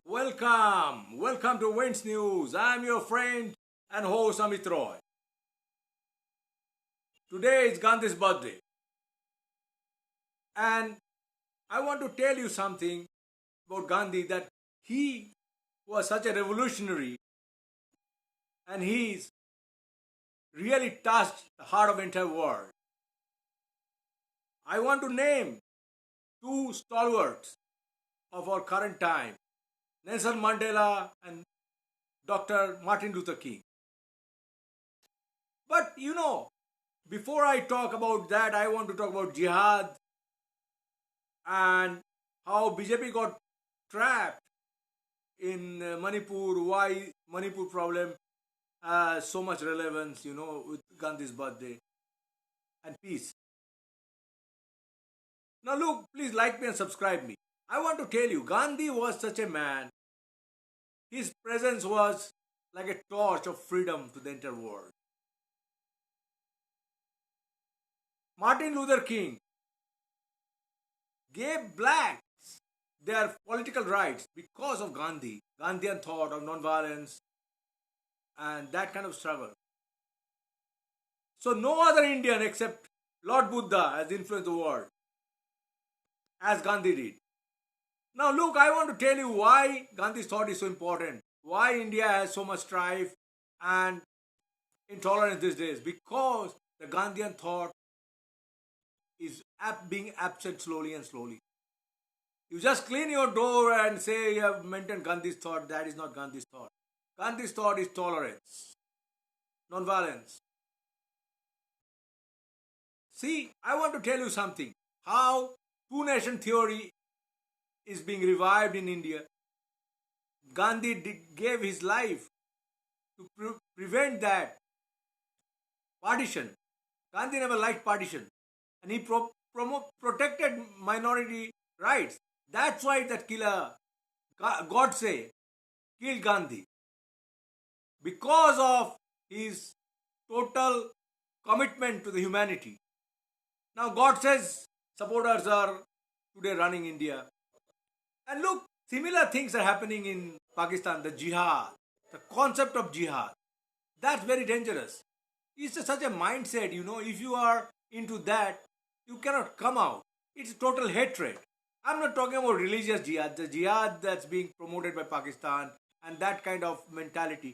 Welcome to Wins News. I'm your friend and host Amit Roy. Today is Gandhi's birthday, and I want to tell you something about Gandhi that he was such a revolutionary and he's really touched the heart of the entire world. I want to name two stalwarts of our current time, Nelson Mandela and Dr. Martin Luther King. But before I talk about that, I want to talk about jihad and how BJP got trapped in Manipur, why Manipur problem has so much relevance, with Gandhi's birthday and peace. Now look, please like me and subscribe me. I want to tell you, Gandhi was such a man. His presence was like a torch of freedom to the entire world. Martin Luther King gave blacks their political rights because of Gandhi, Gandhian thought of non-violence and that kind of struggle. So no other Indian except Lord Buddha has influenced the world as Gandhi did. Now look, I want to tell you why Gandhi's thought is so important. Why India has so much strife and intolerance these days. Because the Gandhian thought is being absent slowly and slowly. You just clean your door and say you have maintained Gandhi's thought. That is not Gandhi's thought. Gandhi's thought is tolerance, non-violence. See, I want to tell you something. How two-nation theory is being revived in India. Gandhi gave his life to prevent that partition. Gandhi never liked partition. And he protected minority rights. That's why that killer, Godse, killed Gandhi. Because of his total commitment to the humanity. Now Godse's supporters are today running India. And look, similar things are happening in Pakistan, the jihad, the concept of jihad. That's very dangerous. It's such a mindset, if you are into that, you cannot come out. It's total hatred. I'm not talking about religious jihad, the jihad that's being promoted by Pakistan and that kind of mentality.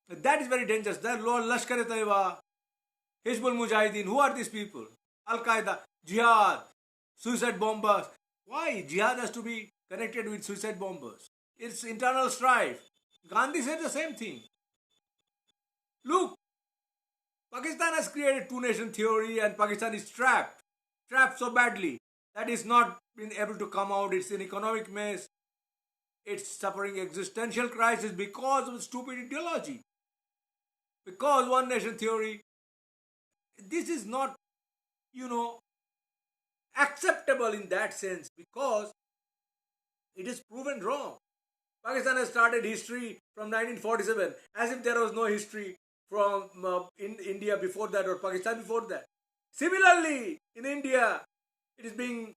That is very dangerous. That Lashkar-e-Taiba, Hizbul Mujahideen, who are these people? Al-Qaeda, jihad, suicide bombers. Why? Jihad has to be connected with suicide bombers. It's internal strife. Gandhi said the same thing. Look, Pakistan has created two-nation theory and Pakistan is trapped so badly that it's not been able to come out. It's an economic mess. It's suffering existential crisis because of stupid ideology. Because one-nation theory, this is not, acceptable in that sense because it is proven wrong. Pakistan has started history from 1947 as if there was no history from in India before that or Pakistan before that. Similarly, in India, it is being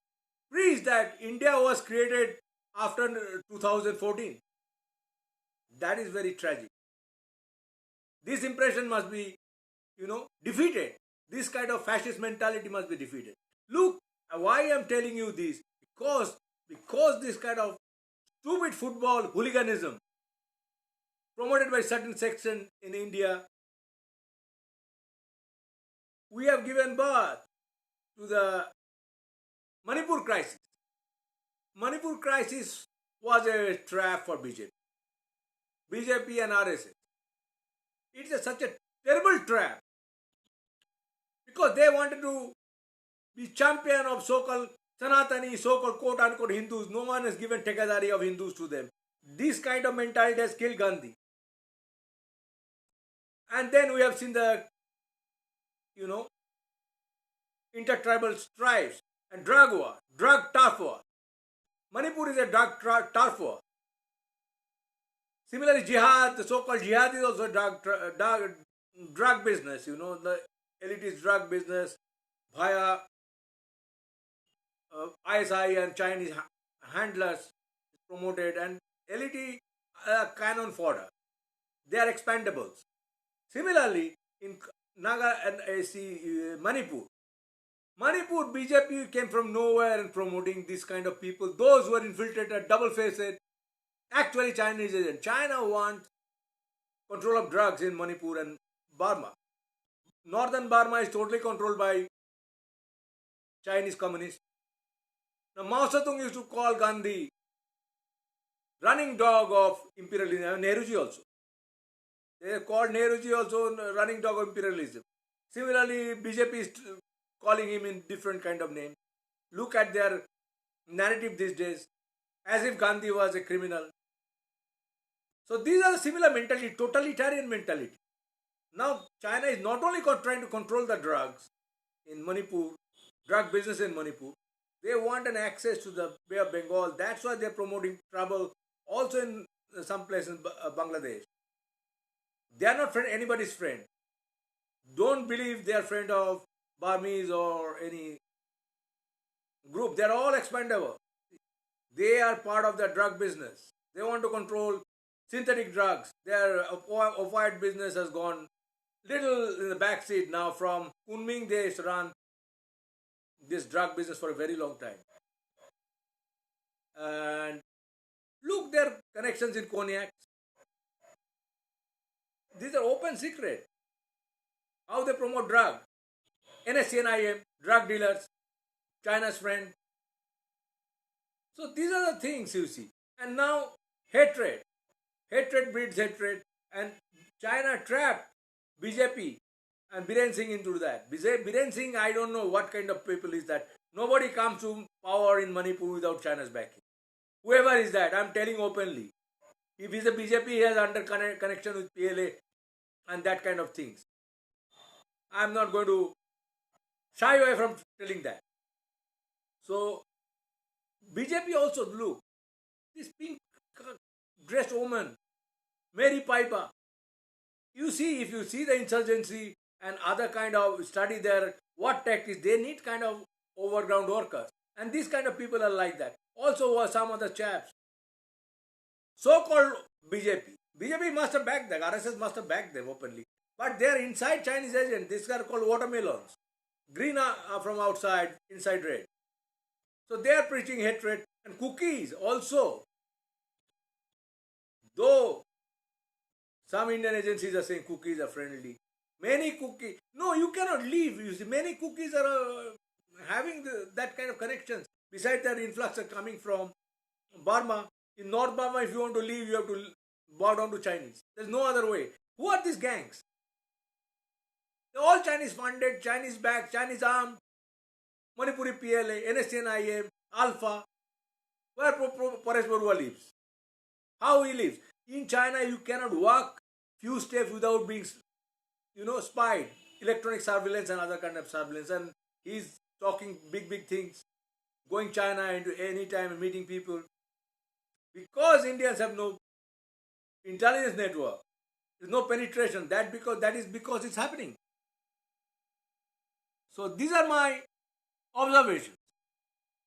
preached that India was created after 2014. That is very tragic. This impression must be, defeated. This kind of fascist mentality must be defeated. Look, why I am telling you this? Because this kind of stupid football hooliganism promoted by certain section in India, we have given birth to the Manipur crisis. Manipur crisis was a trap for BJP and RSS. It's such a terrible trap because they wanted to be champion of so-called Sanatani, so-called quote-unquote Hindus. No one has given Tekadari of Hindus to them. This kind of mentality has killed Gandhi. And then we have seen the, intertribal strifes and drug war, drug turf war. Manipur is a drug turf war. Similarly, jihad, the so-called jihad is also drug business, the elitist drug business via ISI and Chinese handlers promoted, and LED cannon fodder. They are expendables. Similarly, in Naga and Manipur, BJP came from nowhere and promoting this kind of people. Those who are infiltrated, double-faced, actually Chinese agent. China wants control of drugs in Manipur and Burma. Northern Burma is totally controlled by Chinese communists. Now Mao Zedong used to call Gandhi running dog of imperialism. Nehruji also. They called Nehruji also running dog of imperialism. Similarly, BJP is calling him in different kind of name. Look at their narrative these days, as if Gandhi was a criminal. So these are similar mentality, totalitarian mentality. Now China is not only trying to control the drugs in Manipur, drug business in Manipur, they want an access to the Bay of Bengal. That's why they're promoting trouble also in some places in Bangladesh. They are not anybody's friend. Don't believe they are friend of Burmese or any group. They are all expendable. They are part of the drug business. They want to control synthetic drugs. Their opioid business has gone little in the backseat now. From Kunming, they run this drug business for a very long time. And look, their connections in cognac. These are open secret. How they promote drug. NSCNIM, drug dealers, China's friend. So these are the things you see. And now hatred. Hatred breeds hatred. And China trapped BJP and Biren Singh into that. Biren Singh, I don't know what kind of people is that. Nobody comes to power in Manipur without China's backing. Whoever is that, I'm telling openly. If he's a BJP, he has under connection with PLA and that kind of things. I'm not going to shy away from telling that. So, BJP also, look, this pink dressed woman, Mary Piper, you see, if you see the insurgency and other kind of study there, what tactics, they need kind of overground workers. And these kind of people are like that. Also some other chaps. So-called BJP. BJP must have backed them. RSS must have backed them openly. But they are inside Chinese agents. These are called watermelons. Green are from outside, inside red. So they are preaching hatred. And cookies also. Though some Indian agencies are saying cookies are friendly. Many cookies. No, you cannot leave. You see, many cookies are having that kind of connections. Besides that, influx are coming from Burma. In North Burma, if you want to leave, you have to bow down to Chinese. There's no other way. Who are these gangs? They're all Chinese funded, Chinese backed, Chinese armed. Manipuri PLA, NSCNIM, Alpha. Where Paresh Barua lives? How he lives? In China, you cannot walk few steps without being, spied. Electronic surveillance and other kind of surveillance. And he's talking big things. Going China into any time and meeting people. Because Indians have no intelligence network. There's no penetration. That is because it's happening. So these are my observations.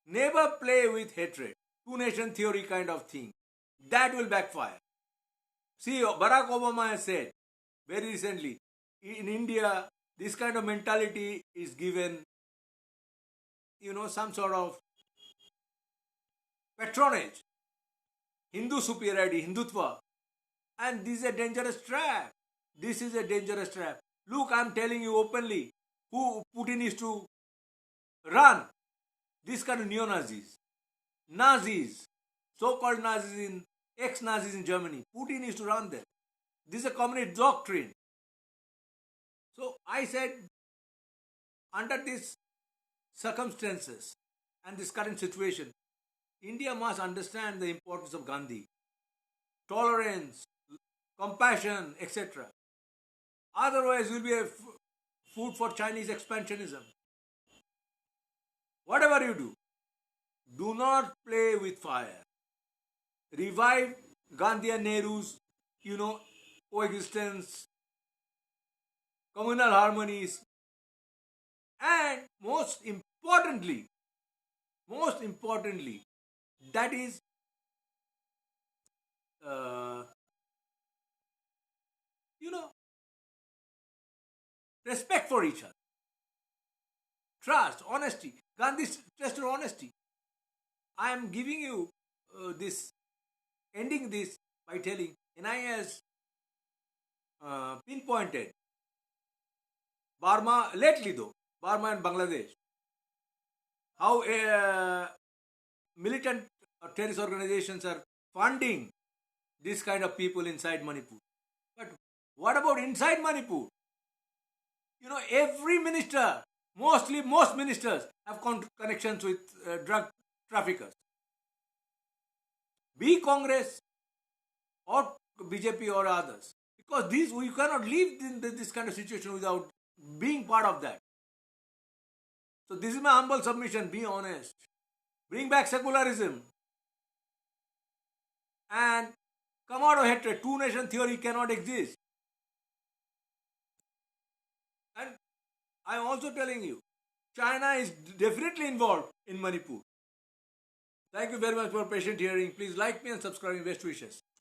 Never play with hatred. Two-nation theory kind of thing. That will backfire. See, Barack Obama has said very recently, in India, this kind of mentality is given, some sort of patronage. Hindu superiority, Hindutva. And this is a dangerous trap. This is a dangerous trap. Look, I'm telling you openly, who Putin is to run. This kind of neo-Nazis. Nazis. So-called Nazis ex-Nazis in Germany. Putin is to run them. This is a communist doctrine. So I said, under these circumstances and this current situation, India must understand the importance of Gandhi. Tolerance, compassion, etc. Otherwise, we'll be a food for Chinese expansionism. Whatever you do not play with fire. Revive Gandhi and Nehru's, coexistence, communal harmonies, and most importantly, that is respect for each other, trust, honesty. Gandhi stressed honesty. I am giving you ending this by telling NIA has pinpointed Burma, lately though, Burma and Bangladesh, how militant terrorist organizations are funding this kind of people inside Manipur. But what about inside Manipur? Every minister, most ministers have connections with drug traffickers. Be Congress or BJP or others. Because we cannot live in this kind of situation without being part of that. So this is my humble submission. Be honest. Bring back secularism. And come out of hatred. Two-nation theory cannot exist. And I am also telling you, China is definitely involved in Manipur. Thank you very much for patient hearing. Please like me and subscribe. Best wishes.